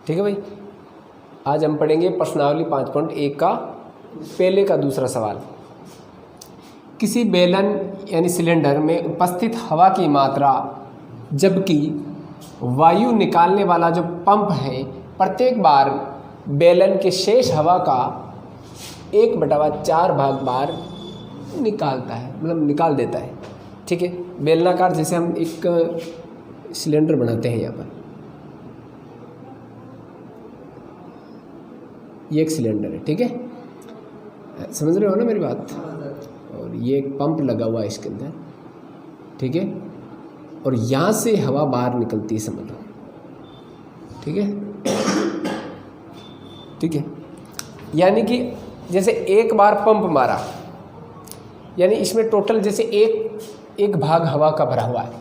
ठीक है भाई। आज हम पढ़ेंगे प्रश्नावली 5.1 का पहले का दूसरा सवाल। किसी बेलन यानी सिलेंडर में उपस्थित हवा की मात्रा जबकि वायु निकालने वाला जो पंप है प्रत्येक बार बेलन के शेष हवा का 1/4 भाग बार निकालता है, मतलब निकाल देता है। ठीक है, बेलनाकार जैसे हम एक सिलेंडर बनाते हैं, यहाँ पर ये एक सिलेंडर है। ठीक है, समझ रहे हो ना मेरी बात। और ये एक पंप लगा हुआ है इसके अंदर, ठीक है, और यहाँ से हवा बाहर निकलती है, समझ लो। ठीक है, ठीक है, यानी कि जैसे एक बार पंप मारा, यानी इसमें टोटल जैसे एक भाग हवा का भरा हुआ है।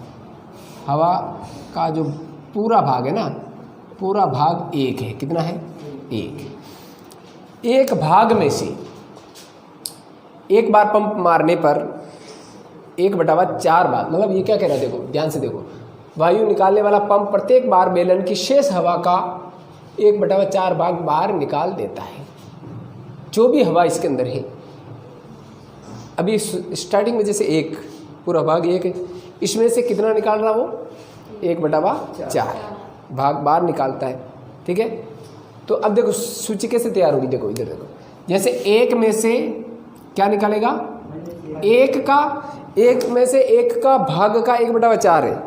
हवा का जो पूरा भाग है ना, पूरा भाग 1 है। कितना है? 1। एक भाग में से एक बार पंप मारने पर 1/4 भाग, मतलब ये क्या कह रहा है, देखो ध्यान से देखो, वायु निकालने वाला पंप प्रत्येक बार बेलन की शेष हवा का 1/4 भाग बाहर निकाल देता है, जो भी हवा इसके अंदर है। अभी स्टार्टिंग में जैसे एक पूरा भाग 1 है, इसमें से कितना निकाल रहा वो? 1/4 भाग बाहर निकालता है। ठीक है, तो अब देखो सूची कैसे तैयार होगी, देखो इधर देखो, जैसे 1 में से क्या निकालेगा? 1 में से 1 का भाग का 1/4 है।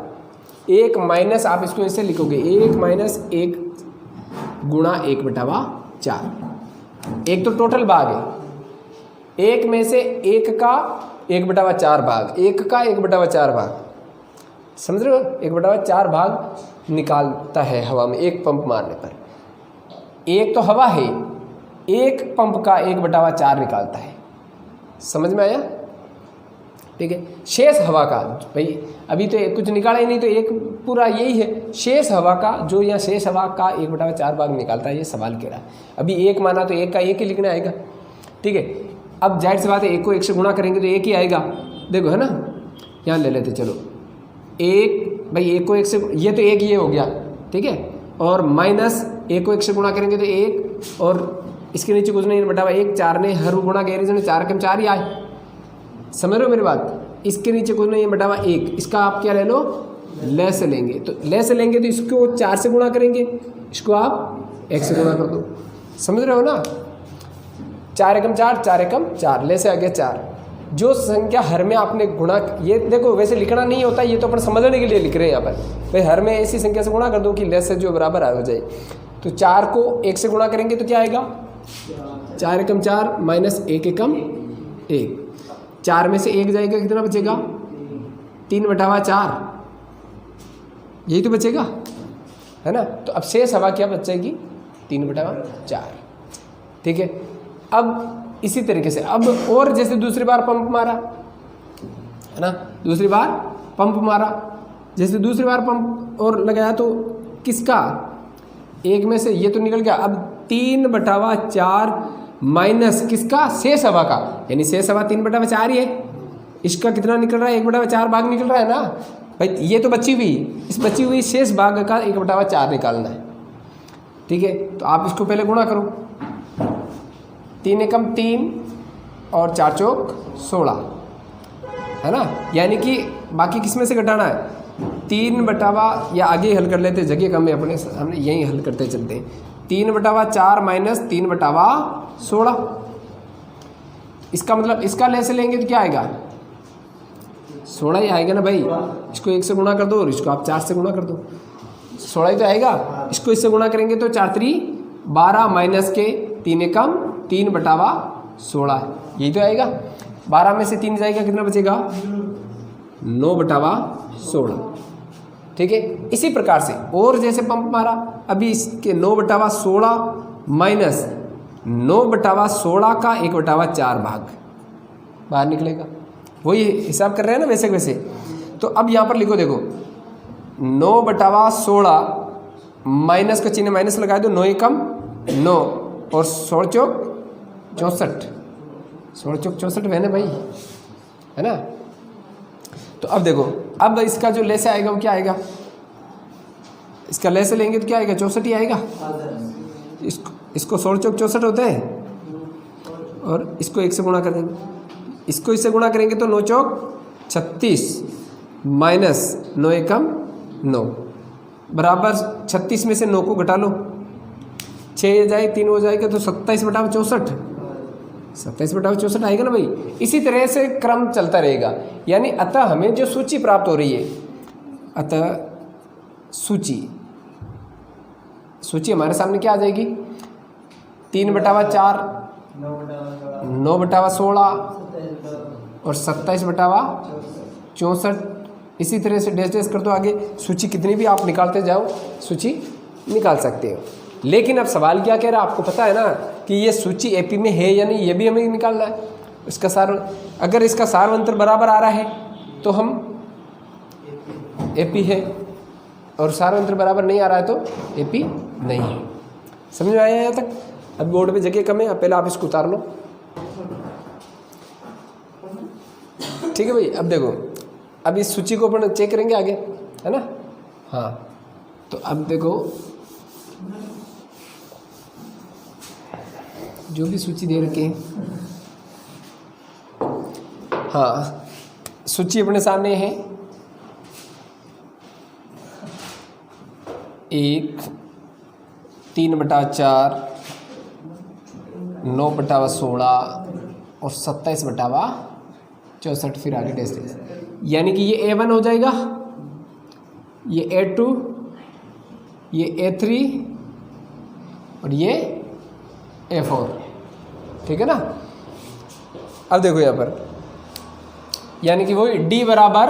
1 माइनस, आप इसको ऐसे लिखोगे, 1 माइनस 1 गुणा 1/4। 1 तो टोटल भाग है, 1 में से 1 का 1/4 भाग, 1 का 1/4 भाग, समझ रहे हो? 1/4 भाग निकालता है हवा में एक पंप मारने पर। एक तो हवा है, एक पंप का 1/4 निकालता है, समझ में आया? ठीक है, शेष हवा का भाई अभी तो कुछ निकाला ही नहीं, तो एक पूरा यही है। शेष हवा का जो यहाँ शेष हवा का 1/4 भाग निकालता है, ये सवाल कह रहा है। अभी 1 माना तो 1 का 1 ही लिखना आएगा। ठीक है, अब जाहिर सी बात है 1 को 1 से गुणा करेंगे तो 1 ही आएगा, देखो है ना। यहाँ ले लेते चलो, 1 भाई 1 को 1 से, ये तो 1 ये हो गया, ठीक है, और माइनस 1 को 1 से गुणा करेंगे तो 1, और इसके नीचे कुछ नहीं बटा 1, 4 ने हर गुणा गैर 4 के 4 ही आए, समझ रहे हो मेरी बात। इसके नीचे कुछ नहीं बटा 1, इसका आप क्या ले लो? ले से लेंगे, तो ले से लेंगे तो इसको 4 से गुणा करेंगे, इसको आप 1 से गुणा कर दो, समझ रहे हो ना। 4 एकम 4, 4 एकम 4, ले से आ गया 4। जो संख्या हर में आपने गुणा, ये देखो वैसे लिखना नहीं होता, ये तो अपन समझने के लिए लिख रहे हैं यहाँ पर। भाई हर में ऐसी संख्या से गुणा कर दो कि ले से जो बराबर हो जाए। तो 4 को 1 से गुणा करेंगे तो क्या आएगा? 4 एकम 4 माइनस 1 एकम 1, 4 में से 1 जाएगा, कितना बचेगा? 3/4, यही तो बचेगा, है ना। तो अब शेष हवा क्या बचेगी? 3/4। ठीक है, अब इसी तरीके से अब और जैसे दूसरी बार पंप मारा, है ना, दूसरी बार पंप मारा, जैसे दूसरी बार पंप और लगाया तो किसका? 1 में से ये तो निकल गया, अब 3/4 माइनस किसका? शेष हवा का, यानी शेष हवा 3/4 ही है, इसका कितना निकल रहा है? 1/4 भाग निकल रहा है ना भाई। ये तो बची हुई, इस बची हुई शेष भाग का 1/4 निकालना है। ठीक है, तो आप इसको पहले गुणा करो, 3 एकम 3 और 4 चौक 16, है ना। यानी कि बाकी किस में से घटाना है? 3/, या आगे हल कर लेते, जगह कम है अपने, हमने यही हल करते चलते हैं। 3/4 माइनस 3/16, इसका मतलब इसका ले से लेंगे तो क्या आएगा? 16 ही आएगा ना भाई। इसको 1 से गुणा कर दो और इसको आप 4 से गुणा कर दो, 16 ही तो आएगा। इसको इससे गुणा करेंगे तो 4 3 12 माइनस के 3 एकम 3/16, यही तो आएगा। 12 में से 3 जाएगा, कितना बचेगा? 9/16। ठीक है, इसी प्रकार से और जैसे पंप मारा, अभी इसके 9/16 माइनस 9/16 का 1/4 भाग बाहर निकलेगा, वही हिसाब कर रहे हैं ना वैसे वैसे। तो अब यहाँ पर लिखो, देखो 9/16 माइनस का चिन्ह माइनस लगा दो, 9 एकम 9 और 16 चौक 64, 16 चौक 64 है ना भाई, है ना। तो अब देखो, अब इसका जो ले से आएगा वो क्या आएगा? इसका लय से लेंगे तो क्या आएगा, 64 ही आएगा। इसको 16 चौक 64 होते हैं, और इसको 1 से गुणा कर देंगे, इसको इससे गुणा करेंगे तो 9 चौक 36 माइनस 9 एकम 9 बराबर 36 में से 9 को घटा लो, 6 जाए 3 हो जाएगा तो 27/64, 27/64 आएगा ना भाई। इसी तरह से क्रम चलता रहेगा। यानी अतः हमें जो सूची प्राप्त हो रही है, अतः सूची हमारे सामने क्या आ जाएगी, 3/4, 9/16 और 27/64। इसी तरह से डैश डैश कर दो आगे। सूची कितनी भी आप निकालते जाओ, सूची निकाल सकते हो। लेकिन अब सवाल क्या कह रहा है, आपको पता है ना कि ये सूची एपी में है या नहीं, ये भी हमें निकालना है। इसका सार, अगर इसका सारवंतर बराबर आ रहा है तो हम एपी है, और सारवंतर बराबर नहीं आ रहा है तो एपी नहीं है। समझ में आया यहाँ तक? अब बोर्ड पे जगह कम है, पहले आप इसको उतार लो। ठीक है भाई। अब देखो, अब इस सूची को अपन चेक करेंगे आगे, है ना। हाँ, तो अब देखो जो भी सूची दे रखे हैं, हाँ सूची अपने सामने है। 1, 3/4, 9/16 और 27/64, फिर आगे डैश डैश। यानी कि ये A1 हो जाएगा, ये A2, ये A3 और ये A4। ठीक है ना। अब देखो यहाँ पर, यानी कि वही D बराबर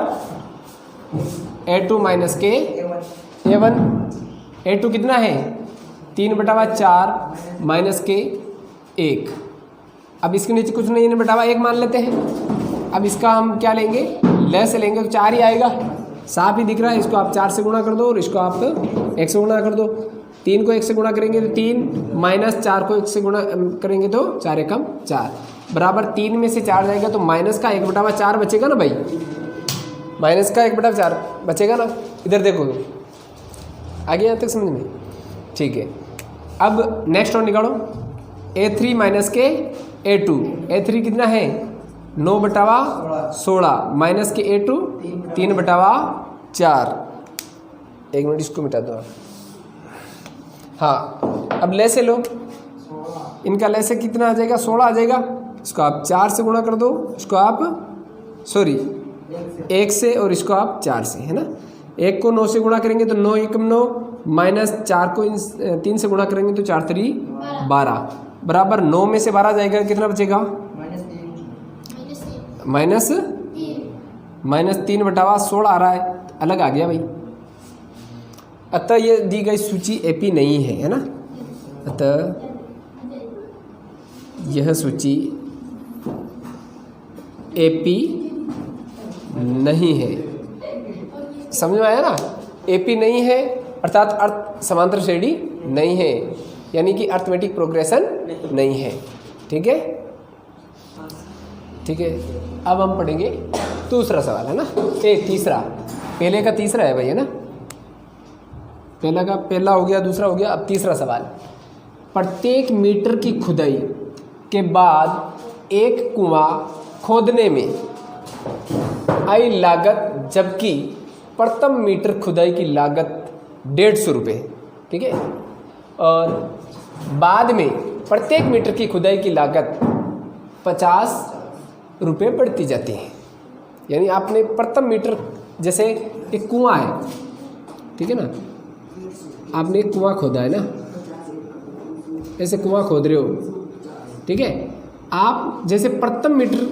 A2 माइनस के A1। A2 कितना है, 3/4 माइनस के 1। अब इसके नीचे कुछ नहीं है, 1 मान लेते हैं। अब इसका हम क्या लेंगे, लय से लेंगे तो 4 ही आएगा, साफ ही दिख रहा है। इसको आप 4 से गुणा कर दो और इसको आप 1 से गुणा कर दो। 3 को 1 से गुणा करेंगे तो 3 माइनस 4 को 1 से गुणा करेंगे तो 4 एकम 4 बराबर 3 में से 4 जाएगा तो माइनस का 1/4 बचेगा ना भाई, माइनस का 1/4 बचेगा ना। इधर देखो, आगे यहाँ तक समझ में? ठीक है। अब नेक्स्ट और निकालो, A3 माइनस के A2। A3 कितना है, 9/16 माइनस के A2 3/4। 1 मिनट इसको मिटा दो। हाँ, अब लय से लो, इनका लय से कितना आ जाएगा, 16 आ जाएगा। इसको आप 4 से गुणा कर दो, इसको आप 1 से और इसको आप 4 से, है ना। 1 को 9 से गुणा करेंगे तो 9 एकम 9 माइनस 4 को 3 से गुणा करेंगे तो 4 3 12 बराबर 9 में से 12 जाएगा, कितना बचेगा, माइनस 3/16 आ रहा है, अलग आ गया भाई। अतः ये दी गई सूची एपी नहीं है ना। अतः यह सूची एपी नहीं है। समझ में आया ना, एपी नहीं है अर्थात अर्थ समांतर श्रेणी नहीं है, यानी कि अर्थमेटिक प्रोग्रेशन नहीं है। ठीक है, ठीक है। अब हम पढ़ेंगे दूसरा सवाल, है ना। तीसरा, पहले का तीसरा है भाई, है ना। पहला हो गया, दूसरा हो गया, अब तीसरा सवाल। प्रत्येक मीटर की खुदाई के बाद एक कुआं खोदने में आई लागत, जबकि प्रथम मीटर खुदाई की लागत 150 रुपये। ठीक है। और बाद में प्रत्येक मीटर की खुदाई की लागत 50 रुपये बढ़ती जाती है। यानी आपने प्रथम मीटर, जैसे एक कुआं है, ठीक है ना, आपने एक कुआं खोदा है ना, ऐसे कुआं खोद रहे हो, ठीक है। आप जैसे प्रथम मीटर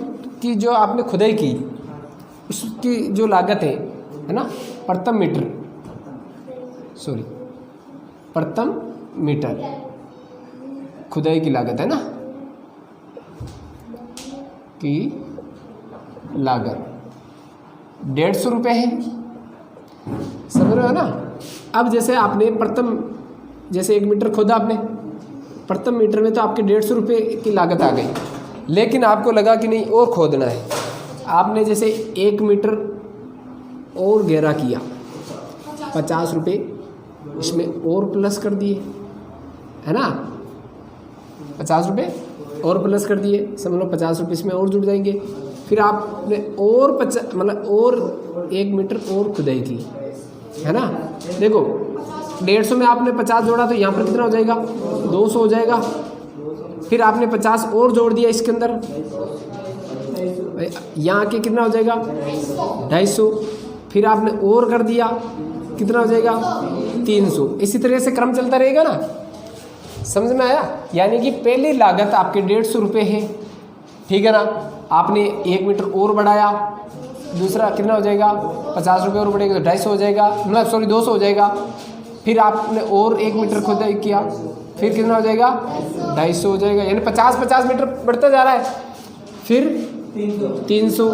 की जो आपने खुदाई की, उसकी जो लागत है ना, प्रथम मीटर खुदाई की लागत है ना, की लागत 150 रुपये है। समझ रहे हो ना। अब जैसे आपने जैसे 1 मीटर खोदा आपने, प्रथम मीटर में तो आपके 150 रुपये की लागत आ गई, लेकिन आपको लगा कि नहीं और खोदना है, आपने जैसे 1 मीटर और गहरा किया, 50 रुपये इसमें और प्लस कर दिए, है ना, 50 रुपये और प्लस कर दिए, समझ लो 50 रुपये इसमें और जुड़ जाएंगे। फिर आपने और 50 मतलब और 1 मीटर और खुदाई की, है ना। देखो 150 में आपने 50 जोड़ा तो यहाँ पर कितना हो जाएगा, 200 हो जाएगा। फिर आपने 50 और जोड़ दिया इसके अंदर, यहाँ के कितना हो जाएगा, 250। फिर आपने और कर दिया, कितना हो जाएगा, 300। इसी तरह से क्रम चलता रहेगा ना, समझ में आया। यानी कि पहली लागत आपके 150 रुपये है, ठीक है ना। आपने 1 मीटर और बढ़ाया, दूसरा कितना हो जाएगा, 50 रुपये और बढ़ेगा तो 250 हो जाएगा, मतलब सॉरी 200 हो जाएगा। फिर आपने और 1 मीटर खुदाई किया, फिर कितना हो जाएगा, 250 हो जाएगा। यानी 50-50 मीटर बढ़ता जा रहा है। फिर 300,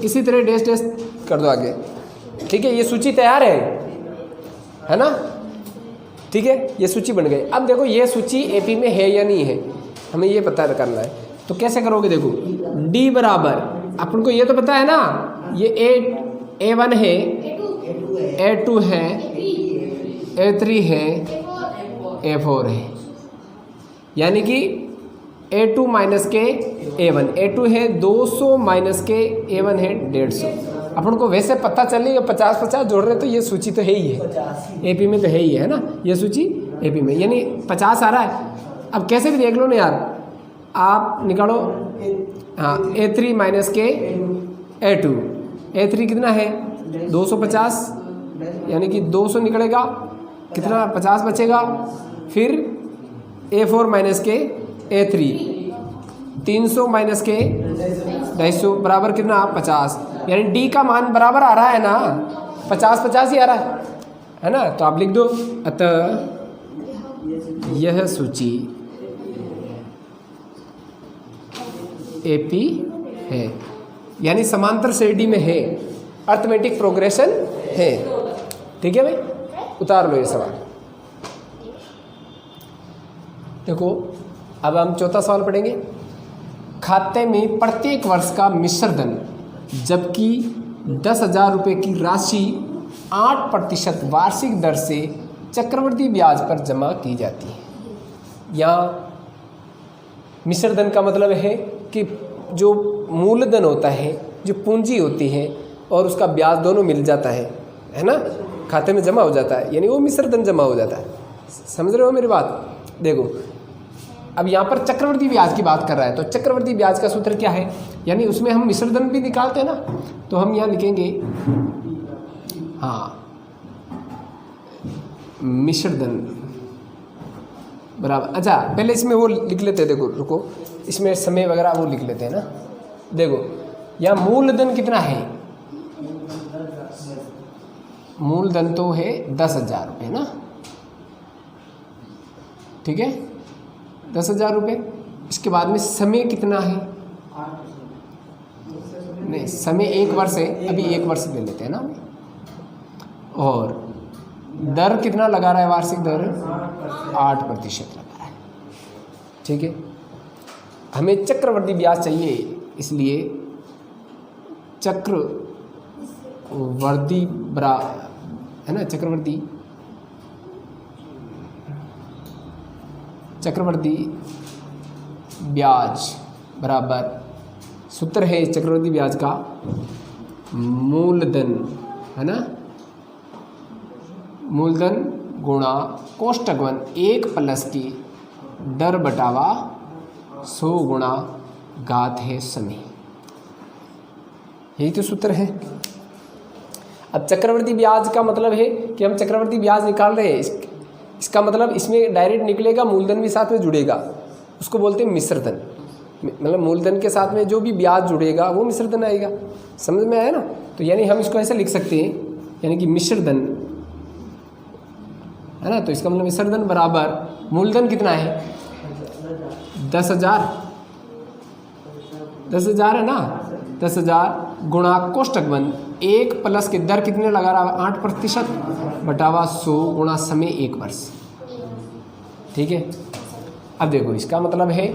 इसी तरह डैश डैश कर दो आगे, ठीक है। ये सूची तैयार है ना, ठीक है, ये सूची बन गई। अब देखो ये सूची एपी में है या नहीं है, हमें ये पता करना है। तो कैसे करोगे, देखो डी बराबर, अपन को ये तो पता है ना, ये A1 है, A2 है, A3 है, A4 है। यानी कि A2 माइनस के A1, A2 है 200 माइनस के A1 है 150। अपन को वैसे पता चलेगा 50-50 जोड़ रहे तो ये सूची तो है ही है, एपी में तो है ही है ना, ये सूची एपी में, यानी 50 आ रहा है। अब कैसे भी देख लो ना यार, आप निकालो, हाँ A3 माइनस के A2, A3 कितना है 250, यानी कि 200 निकलेगा, कितना 50 बचेगा। फिर A4 माइनस के A3 300 माइनस के 250 बराबर कितना 50, यानी डी का मान बराबर आ रहा है ना, 50-50 ही आ रहा है ना। तो आप लिख दो, अतः यह सूची एपी है, यानी समांतर श्रेणी में है, अर्थमेटिक प्रोग्रेशन है, ठीक है भाई। उतार लो ये सवाल। देखो अब हम चौथा सवाल पढ़ेंगे। खाते में प्रत्येक वर्ष का मिश्र धन, जबकि 10,000 रुपये की राशि 8% वार्षिक दर से चक्रवृद्धि ब्याज पर जमा की जाती है। यहाँ मिश्र धन का मतलब है कि जो मूलधन होता है, जो पूंजी होती है और उसका ब्याज दोनों मिल जाता है ना, खाते में जमा हो जाता है, यानी वो मिश्र धन जमा हो जाता है। समझ रहे हो मेरी बात। देखो अब यहाँ पर चक्रवृद्धि ब्याज की बात कर रहा है, तो चक्रवृद्धि ब्याज का सूत्र क्या है, यानी उसमें हम मिश्र धन भी निकालते हैं ना, तो हम यहाँ लिखेंगे, हाँ मिश्र धन बराबर, अच्छा पहले इसमें वो लिख लेते हैं, देखो रुको, इसमें समय वगैरह वो लिख लेते हैं ना। देखो यहाँ मूलधन कितना है, मूलधन तो है 10,000 रुपये ना, ठीक है 10,000 रुपये। इसके बाद में समय कितना है, नहीं समय 1 वर्ष है, अभी 1 वर्ष ले लेते हैं ना। और दर कितना लगा रहा है, वार्षिक दर 8% लगा रहा है, ठीक है। हमें चक्रवृद्धि ब्याज चाहिए, इसलिए चक्रवृद्धि बरा है ना, चक्रवृद्धि ब्याज बराबर, सूत्र है चक्रवृद्धि ब्याज का, मूलधन है ना, मूलधन गुणा कोष्टक 1 प्लस की दर बटावा 100 गुणा घात है समय, यही तो सूत्र है। अब चक्रवृद्धि ब्याज का मतलब है कि हम चक्रवृद्धि ब्याज निकाल रहे हैं, इसका मतलब इसमें डायरेक्ट निकलेगा, मूलधन भी साथ में जुड़ेगा, उसको बोलते हैं मिश्र धन। मतलब मूलधन के साथ में जो भी ब्याज जुड़ेगा वो मिश्र धन आएगा, समझ में आया ना। तो यानी हम इसको ऐसे लिख सकते हैं, यानी कि मिश्र धन है ना, तो इसका मतलब मिश्र धन बराबर मूलधन कितना है 10,000 है ना, 10,000 गुणा कोष्टक 1 प्लस की दर कितने लगा रहा है 8% बटावा 100 गुणा समय 1 वर्ष, ठीक है। अब देखो इसका मतलब है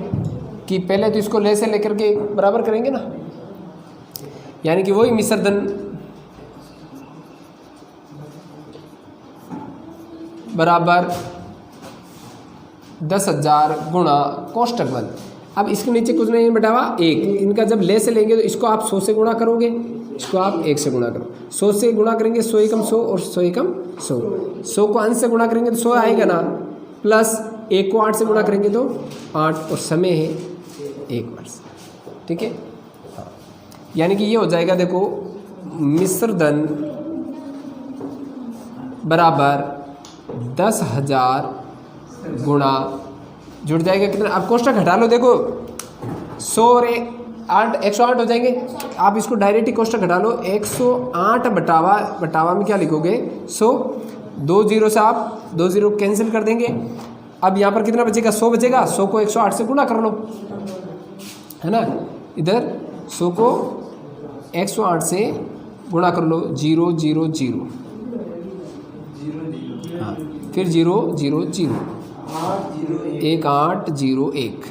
कि पहले तो इसको ले से लेकर के बराबर करेंगे ना, यानी कि वही मिश्र धन बराबर 10,000 गुणा कोष्टक 1। अब इसके नीचे कुछ नहीं बटावा 1। इनका जब ले से लेंगे तो इसको आप 100 से गुणा करोगे, इसको आप 1 से गुणा करो। 100 से गुणा करेंगे 100 एकम 100 और 100 एकम 100। 100 को अंश से गुणा करेंगे तो 100 आएगा ना, प्लस 1 को 8 से गुणा करेंगे तो 8 और समय है 1 वर्ष। ठीक है, यानी कि ये हो जाएगा, देखो मिश्र धन बराबर 10,000 गुणा जुड़ जाएगा कितना। अब कोष्टक हटा लो, देखो 100 और 8 108 हो जाएंगे। आप इसको डायरेक्ट ही कोष्टक हटा लो। 108 बटावा में क्या लिखोगे 100, 2 जीरो से आप 2 जीरो कैंसिल कर देंगे। अब यहाँ पर कितना बचेगा 100 बचेगा। 100 को 108 से गुणा कर लो, है ना। इधर 100 को 108 से गुणा कर लो, 0 0 0, हाँ फिर 0 0 0, 1 8 0 1,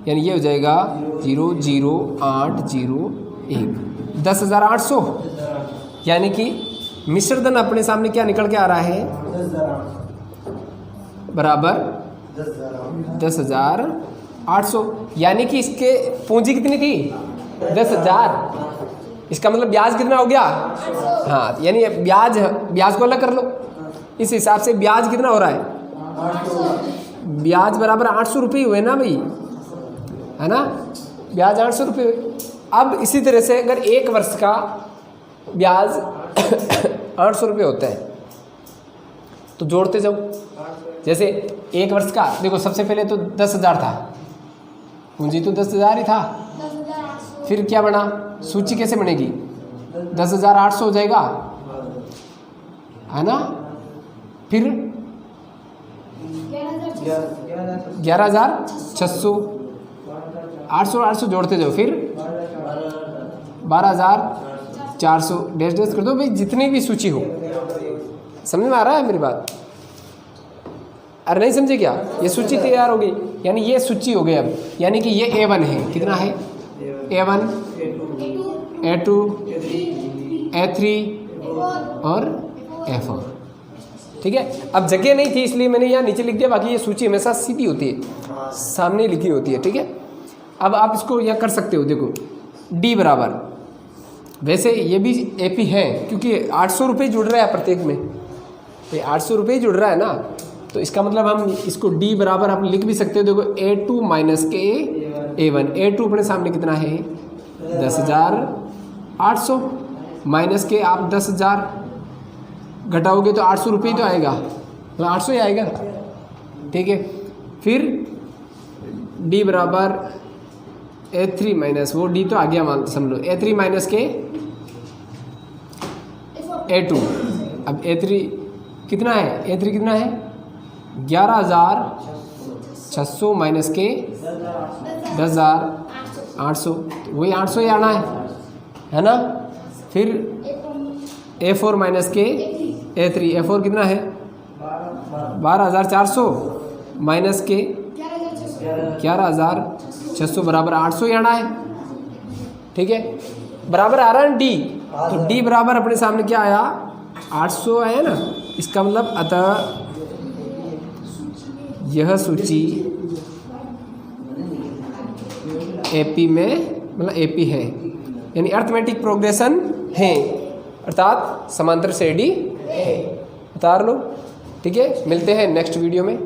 यानी ये हो जाएगा 0 0 8 0 1, 10,800। यानी कि मिश्र धन अपने सामने क्या निकल के आ रहा है, बराबर 10,800। यानी कि इसके पूंजी कितनी थी 10,000। इसका मतलब ब्याज कितना हो गया, हाँ, यानी ब्याज को अलग कर लो। इस हिसाब से ब्याज कितना हो रहा है, ब्याज बराबर 800 रुपये हुए ना भाई, है ना, ब्याज 800 रुपये हुए। अब इसी तरह से अगर 1 वर्ष का ब्याज 800 रुपये होता है तो जोड़ते जाओ। जैसे 1 वर्ष का देखो, सबसे पहले तो 10,000 था, पूंजी तो 10,000 ही था। फिर क्या बना, सूची कैसे बनेगी, 10,800 हो जाएगा, है ना। फिर 11,600, 800 जोड़ते जाओ, फिर 12,400, डैश डैश कर दो भाई, जितनी भी सूची हो। समझ में आ रहा है मेरी बात, अरे नहीं समझे क्या, ये सूची तैयार हो गई, यानी ये सूची हो गई। अब यानी कि ये A1 है, कितना है A1, A2, A3 और A4। ठीक है, अब जगह नहीं थी इसलिए मैंने यहाँ नीचे लिख दिया, बाकी ये सूची हमेशा सीधी होती है, सामने लिखी होती है। ठीक है, अब आप इसको यह कर सकते हो, देखो D बराबर, वैसे ये भी AP है क्योंकि 800 रुपये जुड़ रहा है प्रत्येक में, तो 800 रुपये जुड़ रहा है ना, तो इसका मतलब हम इसको D बराबर आप लिख भी सकते हो। देखो A2 माइनस के A1, A2 अपने सामने कितना है 10,800, माइनस के आप 10,000 घटाओगे तो 800 रुपये तो आएगा, तो 800 ही आएगा। ठीक है, फिर D बराबर A3 माइनस, वो D तो आ गया मान समझ लो, A3 माइनस के A2। अब A3 कितना है, A3 कितना है 11,600 माइनस के 10,800, वही 800 ही आना है ना। फिर A4 माइनस के A3, A4 कितना है 12,400 माइनस के 11,600 बराबर 800 ही आना है। ठीक है, बराबर आ रहा है D, तो D बराबर अपने सामने क्या आया 800 आया ना। इसका मतलब अतः यह सूची AP में, मतलब AP है, यानी अर्थमेटिक प्रोग्रेशन है, अर्थात समांतर श्रेणी है। उतार लो। ठीक है, मिलते हैं नेक्स्ट वीडियो में।